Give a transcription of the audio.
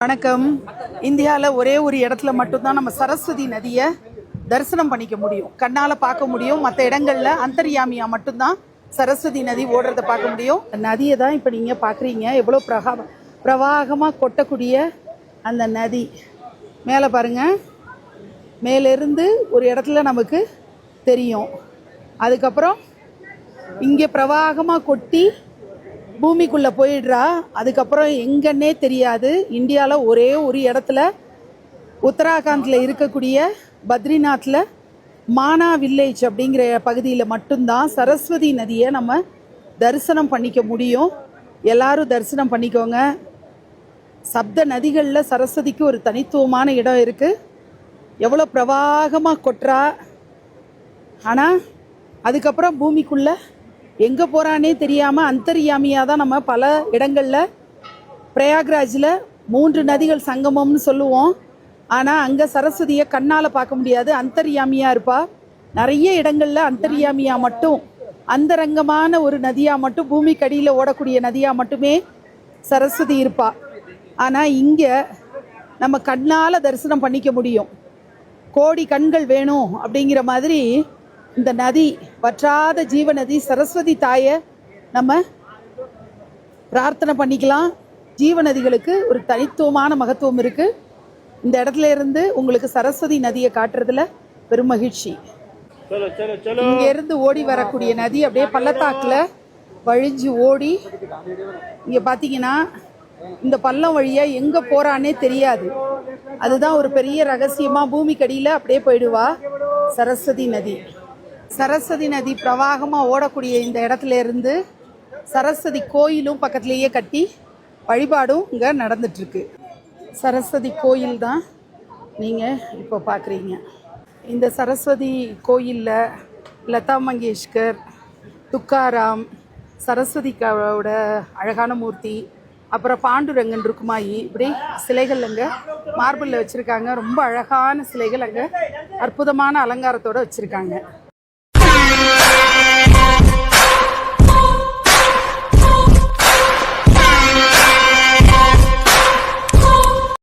வணக்கம். இந்தியாவில் ஒரே ஒரு இடத்துல மட்டும்தான் நம்ம சரஸ்வதி நதியை தரிசனம் பண்ணிக்க முடியும், கண்ணால் பார்க்க முடியும். மற்ற இடங்கள்ல அந்தர்யாமியா மட்டும்தான் சரஸ்வதி நதி ஓடுறதை பார்க்க முடியும். நதியை தான் இப்போ நீங்கள் பார்க்குறீங்க. எவ்வளோ பிரவாகமாக கொட்டக்கூடிய அந்த நதி மேலே பாருங்கள், மேலிருந்து ஒரு இடத்துல நமக்கு தெரியும். அதுக்கப்புறம் இங்கே பிரவாகமாக கொட்டி பூமிக்குள்ளே போயிடுறா. அதுக்கப்புறம் எங்கன்னே தெரியாது. இந்தியாவில் ஒரே ஒரு இடத்துல உத்தராகண்டில் இருக்கக்கூடிய பத்ரிநாத்தில் மானா வில்லேஜ் அப்படிங்கிற பகுதியில் மட்டும்தான் சரஸ்வதி நதியை நம்ம தரிசனம் பண்ணிக்க முடியும். எல்லாரும் தரிசனம் பண்ணிக்கோங்க. சப்த நதிகளில் சரஸ்வதிக்கு ஒரு தனித்துவமான இடம் இருக்குது. எவ்வளோ பிரவாகமாக கொட்டுறா. ஆனால் அதுக்கப்புறம் பூமிக்குள்ளே எங்கே போகிறானே தெரியாமல் அந்தர்யாமியாக தான் நம்ம பல இடங்களில் பிரயாக்ராஜில் 3 நதிகள் சங்கமம்னு சொல்லுவோம். ஆனால் அங்கே சரஸ்வதியை கண்ணால் பார்க்க முடியாது, அந்தர்யாமியாக இருப்பா. நிறைய இடங்களில் அந்தர்யாமியாக மட்டும், அந்தரங்கமான ஒரு நதியாக மட்டும், பூமிக்கடியில் ஓடக்கூடிய நதியாக மட்டுமே சரஸ்வதி இருப்பா. ஆனால் இங்கே நம்ம கண்ணால் தரிசனம் பண்ணிக்க முடியும். கோடி கண்கள் வேணும் அப்படிங்கிற மாதிரி இந்த நதி, வற்றாத ஜீவநதி சரஸ்வதி தாயை நம்ம பிரார்த்தனை பண்ணிக்கலாம். ஜீவநதிகளுக்கு ஒரு தனித்துவமான மகத்துவம் இருக்குது. இந்த இடத்துல இருந்து உங்களுக்கு சரஸ்வதி நதியை காட்டுறதுல பெரும் மகிழ்ச்சி. இங்க இருந்து ஓடி வரக்கூடிய நதி அப்படியே பள்ளத்தாக்குல வழிஞ்சு ஓடி இங்க பாத்தீங்கன்னா இந்த பள்ளம் வழியா எங்க போறானே தெரியாது. அதுதான் ஒரு பெரிய ரகசியமா. பூமிக்கடியில அப்படியே போயிடுவா சரஸ்வதி நதி. சரஸ்வதி நதி பிரவாகமாக ஓடக்கூடிய இந்த இடத்துல இருந்து சரஸ்வதி கோயிலும் பக்கத்துலேயே கட்டி வழிபாடும் இங்கே நடந்துட்டுருக்கு. சரஸ்வதி கோயில் தான் நீங்கள் இப்போ பார்க்குறீங்க. இந்த சரஸ்வதி கோயிலில் லதா மங்கேஷ்கர், துக்காராம், சரஸ்வதிக்காவோட அழகான மூர்த்தி, அப்புறம் பாண்டுரங்கன், ருக்குமாயி, இப்படி சிலைகள் அங்கே மார்பிளில் வச்சுருக்காங்க. ரொம்ப அழகான சிலைகள் அங்கே அற்புதமான அலங்காரத்தோடு வச்சுருக்காங்க.